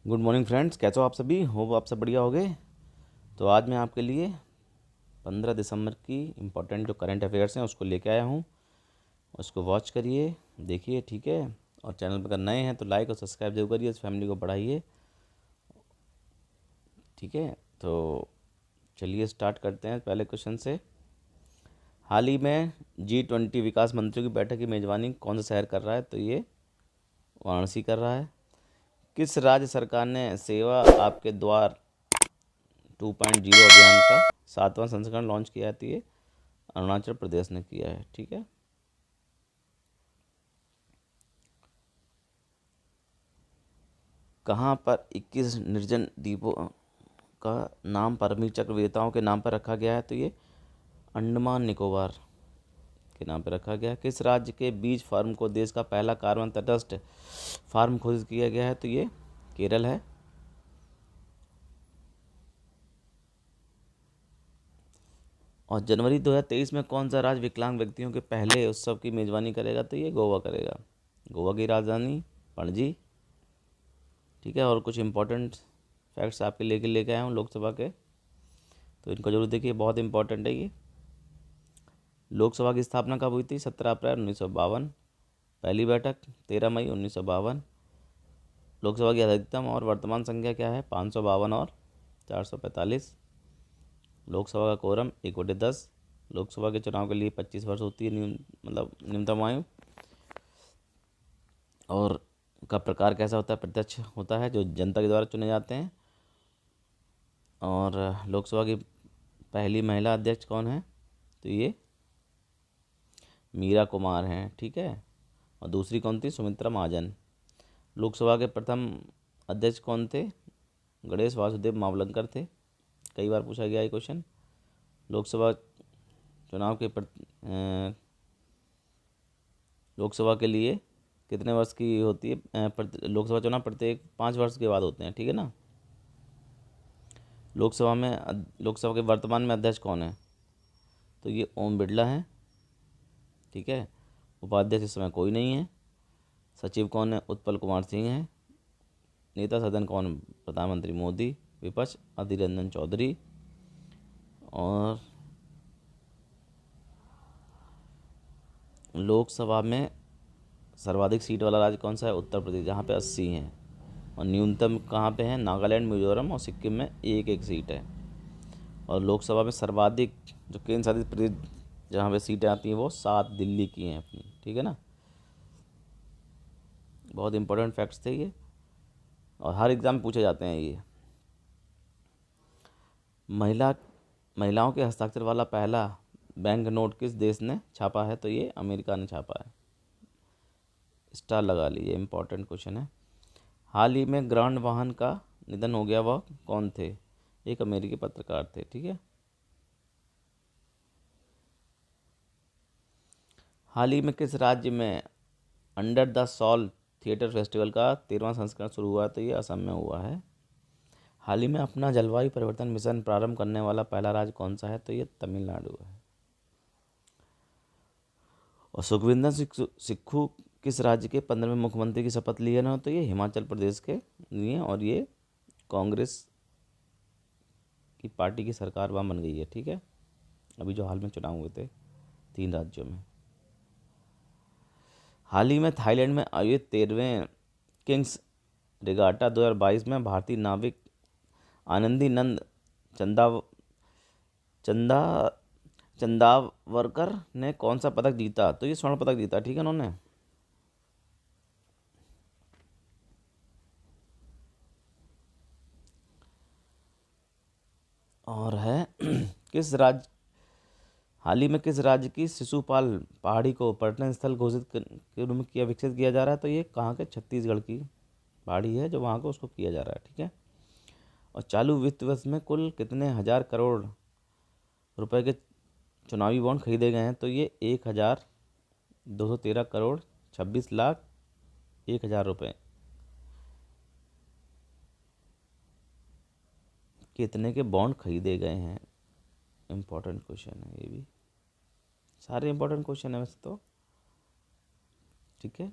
Good morning friends, कैसे हो आप सभी? होप आप सब बढ़िया हो गए। तो आज मैं आपके लिए 15 दिसंबर की इम्पोर्टेंट जो करंट अफेयर्स हैं उसको लेके आया हूँ। उसको वॉच करिए, देखिए, ठीक है। और चैनल पर अगर नए हैं तो लाइक और सब्सक्राइब जरूर करिए, इस फैमिली को बढ़ाइए, ठीक है। तो चलिए स्टार्ट करते हैं पहले क्वेश्चन से। हाल ही में G20 विकास मंत्रियों की बैठक की मेज़बानी कौन सा शहर कर रहा है? तो ये वाराणसी कर रहा है। किस राज्य सरकार ने सेवा आपके द्वार 2.0 अभियान का 7वां संस्करण लॉन्च किया है? तो ये अरुणाचल प्रदेश ने किया है, ठीक है। कहाँ पर 21 निर्जन द्वीपों का नाम परमी चक्र विजेताओं के नाम पर रखा गया है? तो ये अंडमान निकोबार के नाम पर रखा गया है। किस राज्य के बीज फार्म को देश का पहला कार्बन तटस्थ फार्म घोषित किया गया है? तो ये केरल है। और जनवरी 2023 में कौन सा राज्य विकलांग व्यक्तियों के पहले उत्सव की मेज़बानी करेगा? तो ये गोवा करेगा। गोवा की राजधानी पणजी, ठीक है। और कुछ इंपॉर्टेंट फैक्ट्स आपके लेके आया हूँ लोकसभा के, तो इनको जरूर देखिए, बहुत इंपॉर्टेंट है ये। लोकसभा की स्थापना कब हुई थी? 17 अप्रैल 1952। पहली बैठक 13 मई 1952। लोकसभा की अधिकतम और वर्तमान संख्या क्या है? 552 और 445। लोकसभा का कोरम 1/10। लोकसभा के चुनाव के लिए 25 वर्ष होती है मतलब न्यूनतम आयु। और का प्रकार कैसा होता है? प्रत्यक्ष होता है, जो जनता के द्वारा चुने जाते हैं। और लोकसभा की पहली महिला अध्यक्ष कौन है? तो ये मीरा कुमार हैं, ठीक है। और दूसरी कौन थी? सुमित्रा महाजन। लोकसभा के प्रथम अध्यक्ष कौन थे? गणेश वासुदेव मावलंकर थे। कई बार पूछा गया ये क्वेश्चन। लोकसभा चुनाव के लोकसभा के लिए कितने वर्ष की होती है? लोकसभा चुनाव प्रत्येक 5 वर्ष के बाद होते हैं, ठीक है ना। लोकसभा के वर्तमान में अध्यक्ष कौन है? तो ये ओम बिरला हैं, ठीक है। उपाध्यक्ष इस समय कोई नहीं है। सचिव कौन है? उत्पल कुमार सिंह हैं। नेता सदन कौन? प्रधानमंत्री मोदी। विपक्ष अधीर रंजन चौधरी। और लोकसभा में सर्वाधिक सीट वाला राज्य कौन सा है? उत्तर प्रदेश, जहाँ पे 80 हैं। और न्यूनतम कहाँ पे है? नागालैंड, मिजोरम और सिक्किम में एक एक सीट है। और लोकसभा में सर्वाधिक जो केंद्र शासित प्रदेश जहाँ पे सीटें आती हैं वो 7 दिल्ली की हैं अपनी, ठीक है ना। बहुत इंपॉर्टेंट फैक्ट्स थे ये, और हर एग्ज़ाम में पूछे जाते हैं ये। महिलाओं के हस्ताक्षर वाला पहला बैंक नोट किस देश ने छापा है? तो ये अमेरिका ने छापा है। स्टार लगा लीजिए, इंपॉर्टेंट क्वेश्चन है। हाल ही में ग्रांड वाहन का निधन हो गया, वह कौन थे? एक अमेरिकी पत्रकार थे, ठीक है। हाल ही में किस राज्य में under the Sal theatre festival का 13वां संस्करण शुरू हुआ? तो ये असम में हुआ है। हाल ही में अपना जलवायु परिवर्तन मिशन प्रारंभ करने वाला पहला राज्य कौन सा है? तो ये तमिलनाडु है। और सुखविंदर सिक्खू किस राज्य के 15वें मुख्यमंत्री की शपथ लिए ना? तो ये हिमाचल प्रदेश के लिए। और ये कांग्रेस की पार्टी की सरकार वहाँ बन गई है, ठीक है, अभी जो हाल में चुनाव हुए थे 3 राज्यों में। हाल ही में थाईलैंड में आयोजित 13वें किंग्स रिगाटा 2022 में भारतीय नाविक आनंदी नंद चंदा चंदा चंदावरकर ने कौन सा पदक जीता? तो ये स्वर्ण पदक जीता, ठीक है उन्होंने। और है किस राज्य हाल ही में किस राज्य की शिशुपाल पहाड़ी को पर्यटन स्थल घोषित के रूप में विकसित किया जा रहा है? तो ये कहाँ के? छत्तीसगढ़ की पहाड़ी है जो वहाँ को उसको किया जा रहा है, ठीक है। और चालू वित्त वर्ष में कुल कितने हजार करोड़ रुपए के चुनावी बॉन्ड खरीदे गए हैं? तो ये 1,213 करोड़ 26,01,000 रुपये। कितने के बॉन्ड खरीदे गए हैं? इम्पोर्टेंट क्वेश्चन है ये भी। सारे इंपॉर्टेंट क्वेश्चन है वैसे तो, ठीक है।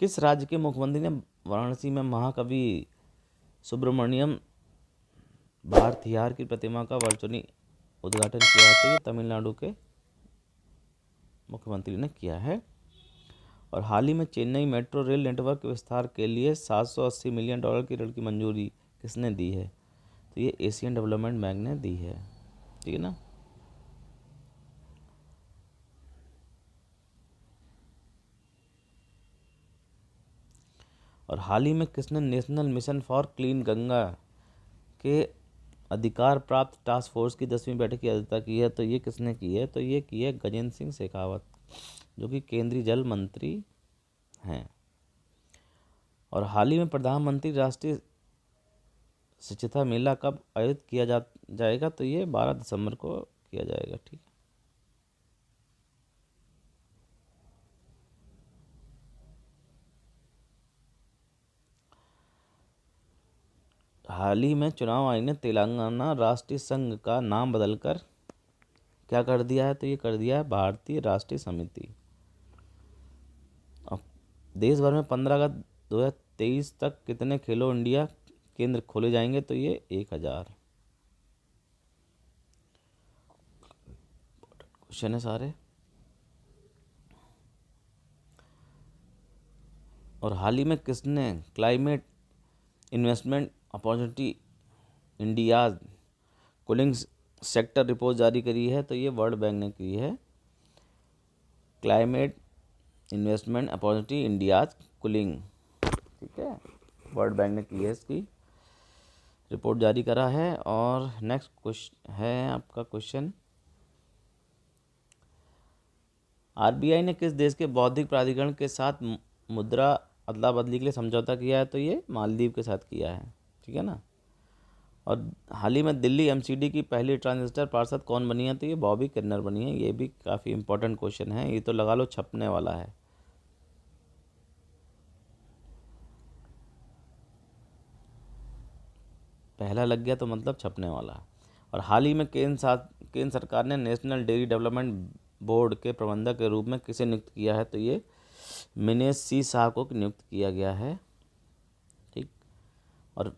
किस राज्य के मुख्यमंत्री ने वाराणसी में महाकवि सुब्रमण्यम भारतियार की प्रतिमा का वर्चुअली उद्घाटन किया है, तो ये तमिलनाडु के मुख्यमंत्री ने किया है। और हाल ही में चेन्नई मेट्रो रेल नेटवर्क के विस्तार के लिए $780 मिलियन की ऋण की मंजूरी किसने दी है? तो ये एशियन डेवलपमेंट बैंक ने दी है, ठीक है ना। और हाल ही में किसने national mission for clean Ganga के अधिकार प्राप्त टास्क फोर्स की 10वीं बैठक की अध्यक्षता की है? तो ये किसने की है? तो ये की है गजेंद्र सिंह शेखावत, जो कि केंद्रीय जल मंत्री हैं। और हाल ही में प्रधानमंत्री राष्ट्रीय स्वच्छता मेला कब आयोजित किया जाएगा? तो ये 12 दिसंबर को किया जाएगा, ठीक है। हाल ही में चुनाव आयोग ने तेलंगाना राष्ट्रीय संघ का नाम बदलकर क्या कर दिया है? तो ये कर दिया है भारतीय राष्ट्रीय समिति। अब देश भर में 15 अगस्त 2023 तक कितने खेलो इंडिया केंद्र खोले जाएंगे? तो ये 1000 क्वेश्चन है सारे। और हाल ही में किसने climate investment opportunity India cooling sector report जारी करी है? तो ये वर्ल्ड बैंक ने की है। Climate investment opportunity India cooling, ठीक है, वर्ल्ड बैंक ने की है, इसकी रिपोर्ट जारी करा है। और नेक्स्ट क्वेश्चन है आपका क्वेश्चन, आरबीआई ने किस देश के बौद्धिक प्राधिकरण के साथ मुद्रा अदला बदली के लिए समझौता किया है? तो ये मालदीव के साथ किया है, ठीक है ना। और हाल ही में दिल्ली एमसीडी की पहली ट्रांजिस्टर पार्षद कौन बनी है? तो ये बॉबी किन्नर बनी है। ये भी काफ़ी इंपॉर्टेंट क्वेश्चन है, ये तो लगा लो छपने वाला है। पहला लग गया तो मतलब छपने वाला है। और हाल ही में केंद्र सरकार ने नेशनल डेयरी डेवलपमेंट बोर्ड के प्रबंधक के रूप में किसे नियुक्त किया है? तो ये मिनेश सी शाह को नियुक्त किया गया है, ठीक। और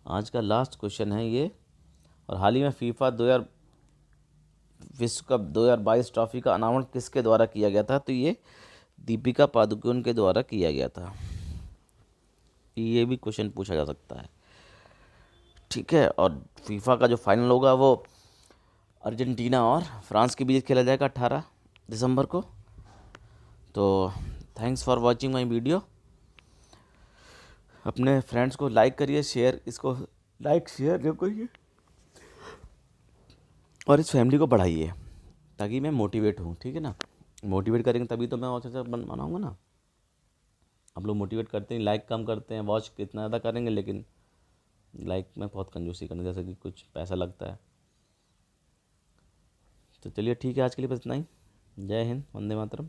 आज का लास्ट क्वेश्चन है ये, और हाल ही में फीफा विश्व कप 2022 ट्रॉफी का अनावरण किसके द्वारा किया गया था? तो ये दीपिका पादुकोण के द्वारा किया गया था। ये भी क्वेश्चन पूछा जा सकता है, ठीक है। और फीफा का जो फाइनल होगा वो अर्जेंटीना और फ्रांस के बीच खेला जाएगा 18 दिसंबर को। तो thanks for watching my video. अपने फ्रेंड्स को लाइक करिए, शेयर, इसको लाइक शेयर जो करिए, और इस फैमिली को बढ़ाइए ताकि मैं मोटिवेट हूँ, ठीक है ना। मोटिवेट करेंगे तभी तो मैं और अच्छा बनाऊँगा ना। आप लोग मोटिवेट करते हैं, लाइक कम करते हैं, वॉच कितना ज़्यादा करेंगे, लेकिन लाइक में बहुत कंजूसी करने, जैसे कि कुछ पैसा लगता है। तो चलिए ठीक है, आज के लिए बस इतना ही। जय हिंद, वंदे मातरम।